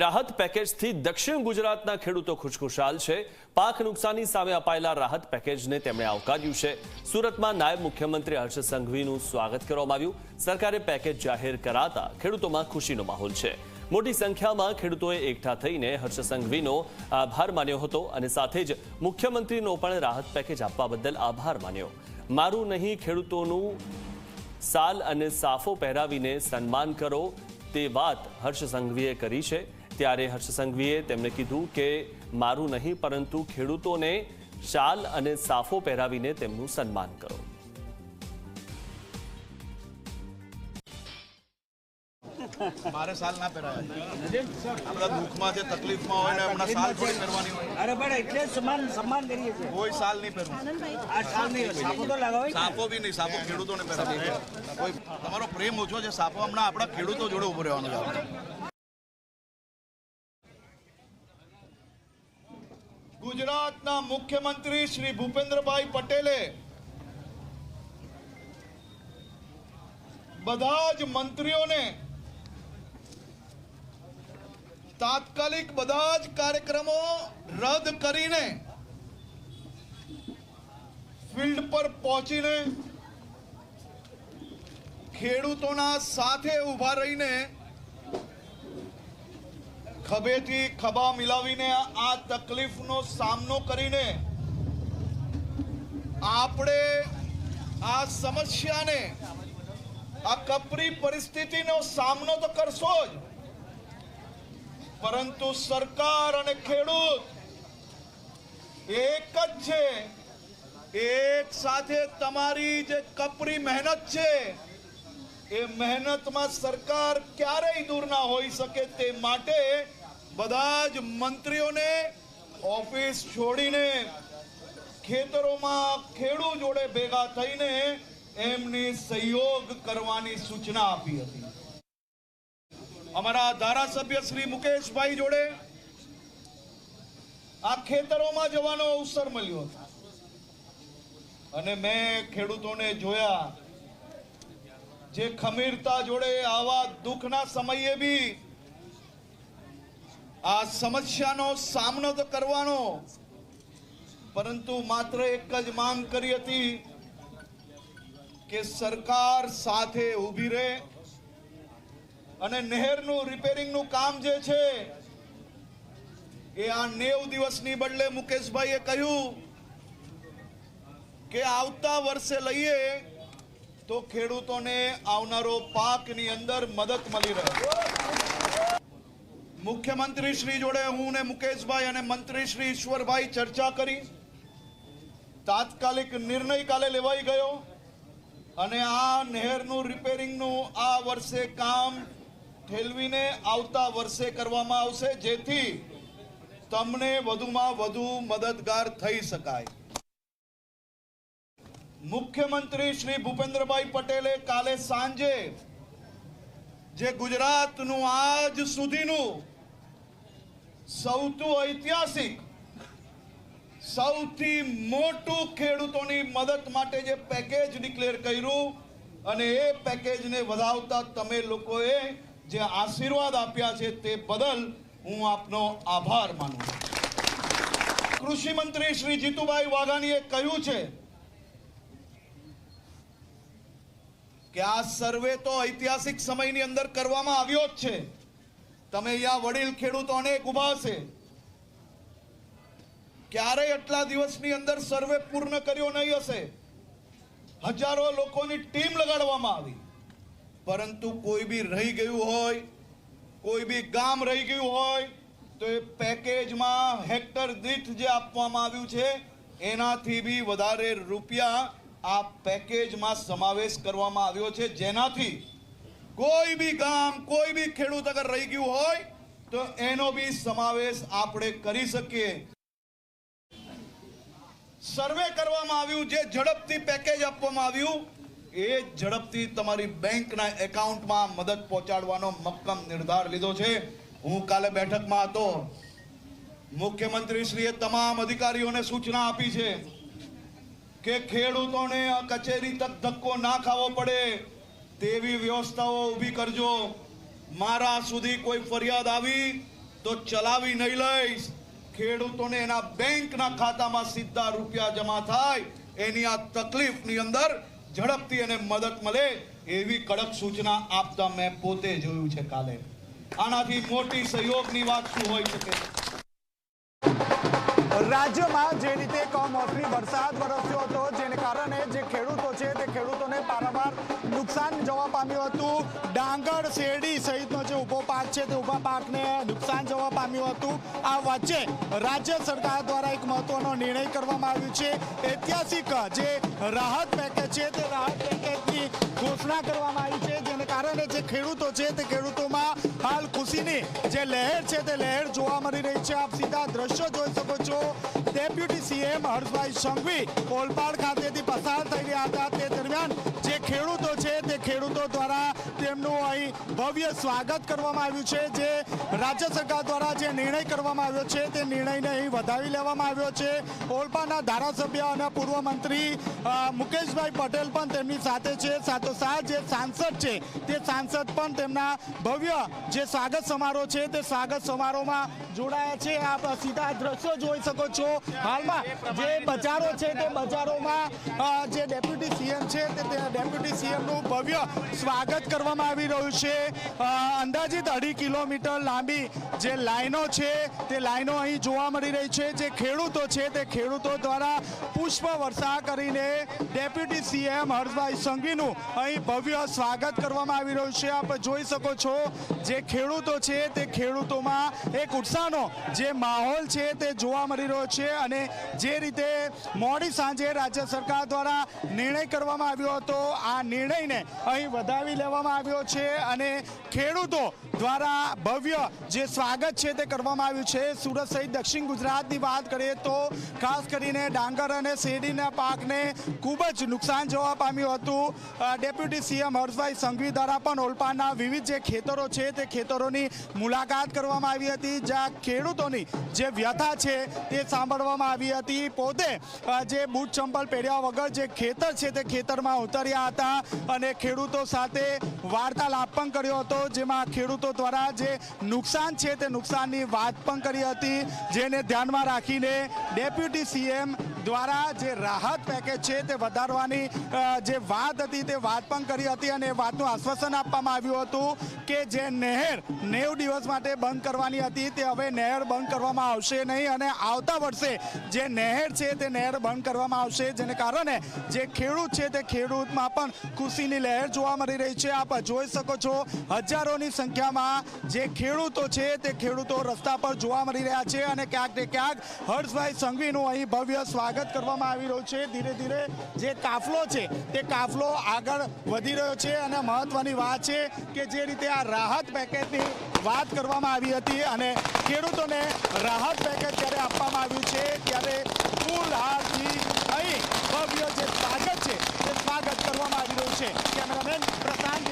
રાહત પેકેજથી દક્ષિણ ગુજરાતના ખેડૂતો ખુશખુશાલ છે। પાક નુકસાની સામે અપાયેલા રાહત પેકેજને તેમણે આવકાર્યું છે। સુરતમાં નાયબ મુખ્યમંત્રી હર્ષ સંઘવીનું સ્વાગત કરવામાં આવ્યું। સરકારે પેકેજ જાહેર કરાતા ખેડૂતોમાં ખુશીનો માહોલ છે। મોટી સંખ્યામાં ખેડૂતોએ એકઠા થઈને હર્ષ સંઘવીનો આભાર માન્યો હતો અને સાથે જ મુખ્યમંત્રીનો પણ રાહત પેકેજ આપવા બદલ આભાર માન્યો। મારું નહીં ખેડૂતોનું સાલ અને સાફો પહેરાવીને સન્માન કરો તે વાત હર્ષ સંઘવીએ કરી છે। ત્યારે હર્ષ સંઘવીએ તેમને કીધું કે મારું નહીં પરંતુ ખેડૂતોને શાલ અને સાફો પહેરાવીને તેમનું સન્માન કરો। મારે સાલ ના પહેરાય આપણા દુઃખમાં છે તકલીફમાં હોય ને હમણાં સાલ થોડી પહેરવાની હોય। અરે પણ એટલે સન્માન કરીએ છીએ। કોઈ સાલ નહીં પહેરવું, આ સાલ નહીં, સાપો તો લગાવો। સાપો બી નહીં, સાપો ખેડૂતોને પહેરાવે। કોઈ તમારો પ્રેમ ઓછો છે, સાપો હમણાં આપણા ખેડૂતો જોડે ઉભો રહેવાનું છે આપણે। ગુજરાતના મુખ્યમંત્રી શ્રી ભૂપેન્દ્રભાઈ પટેલે બધા જ મંત્રીઓને તાત્કાલિક બધા જ કાર્યક્રમો રદ કરીને ફિલ્ડ પર પહોંચીને ખેડૂતોના સાથે ઊભા રહીને ખભેથી ખભા મિલાવીને આ તકલીફનો સામનો કરીને આપણે આ સમસ્યાને, આ કપરી પરિસ્થિતિનો સામનો તો કરશો જ, પરંતુ સરકાર અને ખેડૂત એક જ છે। એક સાથે તમારી જે કપરી મહેનત છે એ મહેનતમાં સરકાર ક્યારેય દૂર ના હોઈ શકે તે માટે બધા જ મંત્રીઓને ઓફિસ છોડીને ખેતરોમાં ખેડૂત જોડે ભેગા થઈને એમની સહયોગ કરવાની સૂચના આપી હતી। અમારા ધારાસભ્ય શ્રી મુકેશભાઈ જોડે આ ખેતરોમાં જવાનો અવસર મળ્યો હતો અને મેં ખેડૂતોને જોયા જે ખમીરતા જોડે આવા દુઃખના સમયે બી આ સમસ્યાનો સામનો તો કરવાનો, પરંતુ માત્ર એક જ માંગ કરી હતી કે સરકાર સાથે ઊભી રહે અને નહેરનું રિપેરિંગનું કામ જે છે એ આ 90 દિવસની બદલે મુકેશભાઈએ કહ્યું કે આવતા વર્ષે લઈએ તો ખેડૂતોને આવનારો પાકની અંદર મદદ મળી રહે। મુખ્યમંત્રી શ્રી જોડે હું ને મુકેશભાઈ અને મંત્રી શ્રી ઈશ્વરભાઈ ચર્ચા કરી, તાત્કાલિક નિર્ણય કાલે લેવાઈ ગયો અને આ નહેરનું રિપેરિંગનું આ વર્ષે કામ ઠેલવીને આવતા વર્ષે કરવામાં આવશે, જેથી તમને વધુમાં વધુ મદદગાર થઈ શકાય। મુખ્યમંત્રી શ્રી ભૂપેન્દ્રભાઈ પટેલે કાલે સાંજે જે ગુજરાતનું આજ સુધીનું સૌથી ઐતિહાસિક, સૌથી મોટું ખેડૂતોની મદદ માટે જે પેકેજ ડિક્લેર કર્યું અને એ પેકેજને વધાવતા તમે લોકોએ જે આશીર્વાદ આપ્યા છે તે બદલ હું આપનો આભાર માનું છું। કૃષિ મંત્રી શ્રી જીતુભાઈ વાઘાણીએ કહ્યું છે કે આ સર્વે તો ઐતિહાસિક સમયની અંદર કરવામાં આવ્યો જ છે। તમે અહીંયા વડીલ ખેડૂતો અનેક ઉભા છે, ક્યારેય એટલા દિવસની અંદર સર્વે પૂર્ણ કર્યો નહીં હશે। હજારો લોકોની ટીમ લગાડવામાં આવી, પરંતુ કોઈ બી રહી ગયું હોય, કોઈ બી ગામ રહી ગયું હોય તો એ પેકેજમાં હેક્ટર દીઠ જે આપવામાં આવ્યું છે એનાથી બી વધારે રૂપિયા આ પેકેજમાં સમાવેશ કરવામાં આવ્યો છે, જેનાથી કોઈ બી ગામ, કોઈ બી ખેડૂત અગર રહી ગયું હોય તો એનો બી સમાવેશ આપણે કરી શકીએ। સર્વે કરવામાં આવ્યું, જે ઝડપથી પેકેજ આપવામાં આવ્યું એ ઝડપથી તમારી બેંકના એકાઉન્ટમાં મદદ પહોંચાડવાનો મક્કમ નિર્ધાર લીધો છે। હું કાલે બેઠકમાં હતો, મુખ્યમંત્રીશ્રીએ તમામ અધિકારીઓને સૂચના આપી છે કે ખેડૂતોને કચેરી તક ધક્કો ના ખાવો પડે તેવી વ્યવસ્થાઓ ઊભી કરજો। મારા સુધી કોઈ ફરિયાદ આવી તો ચલાવી નહીં લઈશ. ખેડૂતોને એના બેંકના ખાતામાં સીધા રૂપિયા જમા થાય એની આ તકલીફની અંદર ઝડપથી એને મદદ મળે એવી કડક સૂચના આપતા મેં પોતે જોયું છે કાલે. આનાથી મોટી સહયોગની વાત શું હોઈ શકે? રાજ્યમાં જે રીતે કમોસમી વરસાદ વરસ્યો હતો જેને કારણે જે ખેડૂતો છે તે ખેડૂતોને પારાવાર નુકસાન જવા પામ્યું હતું. ડાંગર, શેરડી સહિતનો જે ઊભો પાક છે તે ઊભા પાકને નુકસાન જવા પામ્યું હતું. આ વચ્ચે રાજ્ય સરકાર દ્વારા એક મહત્વનો નિર્ણય કરવામાં આવ્યો છે. ઐતિહાસિક જે રાહત પેકેજ છે તે રાહત પેકેજની ઘોષણા કરવામાં આવી છે, જેને કારણે જે ખેડૂતો છે તે ખેડૂતોમાં હાલ ખુશીની જે લહેર છે તે લહેર જોવા મળી રહી છે. આપ સીધા દ્રશ્યો જોઈ શકો છો. ડેપ્યુટી સીએમ હર્ષભાઈ સંઘવી ઓલપાડ ખાતેથી પસાર થઈ રહ્યા હતા. તે દરમિયાન જે ખેડૂતો છે તે ખેડૂતો દ્વારા તેમનું અહીં ભવ્ય સ્વાગત કરવામાં આવ્યું છે. જે રાજ્ય સરકાર દ્વારા જે નિર્ણય કરવામાં આવ્યો છે તે નિર્ણયને અહીં વધાવી લેવામાં આવ્યો છે. ઓલપાડના ધારાસભ્ય અને પૂર્વ મંત્રી મુકેશભાઈ પટેલ પણ તેમની સાથે છે. સાથોસાથ જે સાંસદ છે તે સાંસદ પણ તેમના ભવ્ય જે સ્વાગત સમારોહ છે તે સ્વાગત સમારોહમાં જોડાયા છે. આપ સીધા દ્રશ્યો જોઈ શકો છો. હાલમાં જે બજારો છે તે બજારોમાં જે ડેપ્યુટી સીએમ છે તે ડેપ્યુટી સીએમનું ભવ્ય સ્વાગત કરવામાં આવી રહ્યું છે. અંદાજિત 2.5 કિલોમીટર લાંબી જે લાઈનો છે તે લાઈનો અહીં જોવા મળી રહી છે. જે ખેડૂતો છે તે ખેડૂતો દ્વારા પુષ્પ વર્ષા કરીને ડેપ્યુટી સીએમ હર્ષભાઈ સંઘવીનું અહીં ભવ્ય સ્વાગત કરવામાં આવી રહ્યું છે. આપ જોઈ શકો છો જે ખેડૂતો છે તે ખેડૂતોમાં એક ઉત્સાહનો જે માહોલ છે તે જોવા મળી રહ્યો છે. અને જે રીતે મોડી સાંજે રાજ્ય સરકાર દ્વારા નિર્ણય કરવામાં આવ્યો હતો આ નિર્ણયને અહીં વધાવી લેવામાં આવ્યો છે અને ખેડૂતો દ્વારા ભવ્ય જે સ્વાગત છે તે કરવામાં આવ્યું છે. સુરત સહિત દક્ષિણ ગુજરાતની વાત કરીએ તો ખાસ કરીને ડાંગર અને શેરડીના પાકને ખૂબ જ નુકસાન જવા પામ્યું હતું. ડેપ્યુટી સીએમ હર્ષભાઈ સંઘવી દ્વારા પણ ઓલપાડના વિવિધ જે ખેતરો છે તે ખેતરોની મુલાકાત કરવામાં આવી હતી, જ્યાં ખેડૂતોની જે વ્યથા છે તે સાંભળવામાં આવી હતી. પોતે જે બૂટ ચંપલ પહેર્યા વગર જે ખેતર છે તે ખેતરમાં ઉતર્યા હતા અને ખેડૂતો સાથે વાર્તાલાપ પણ કર્યો હતો, જેમાં ખેડૂતો દ્વારા જે નુકસાન છે તે નુકસાનની વાત પણ કરી હતી, જેને ધ્યાનમાં રાખીને ડેપ્યુટી સીએમ દ્વારા જે રાહત પેકેજ છે તે વધારવાની જે વાત હતી તે વાત પણ કરી હતી અને વાતનું આશ્વાસન આપવામાં આવ્યું હતું કે જે નહેર 90 દિવસ માટે બંધ કરવાની હતી તે હવે નહેર બંધ કરવામાં આવશે નહીં અને આવતા વર્ષે જે નહેર છે તે નહેર બંધ કરવામાં આવશે, જેને કારણે જે ખેડૂત છે તે ખેડૂતમાં પણ ખુશીની લહેર જોવા મળી રહી છે. આપ જોઈ શકો છો હજારોની સંખ્યામાં જે ખેડૂતો છે તે ખેડૂતો રસ્તા પર જોવા મળી રહ્યા છે અને ક્યાંક ને ક્યાંક હર્ષભાઈ સંઘવીનું અહીં ભવ્ય સ્વાગત કરવામાં આવી રહ્યું છે. ધીરે ધીરે જે કાફલો છે તે કાફલો આગળ વધી રહ્યો છે અને મહત્વની વાત છે કે જે રીતે આ રાહત પેકેજની વાત કરવામાં આવી હતી અને ખેડૂતોને રાહત પેકેજ જ્યારે આપવામાં આવ્યું છે ત્યારે ફૂલ હારથી અહીં ભવ્ય જે સ્વાગત છે તે સ્વાગત કરવામાં આવી રહ્યું છે. કેમેરામેન પ્રશાંત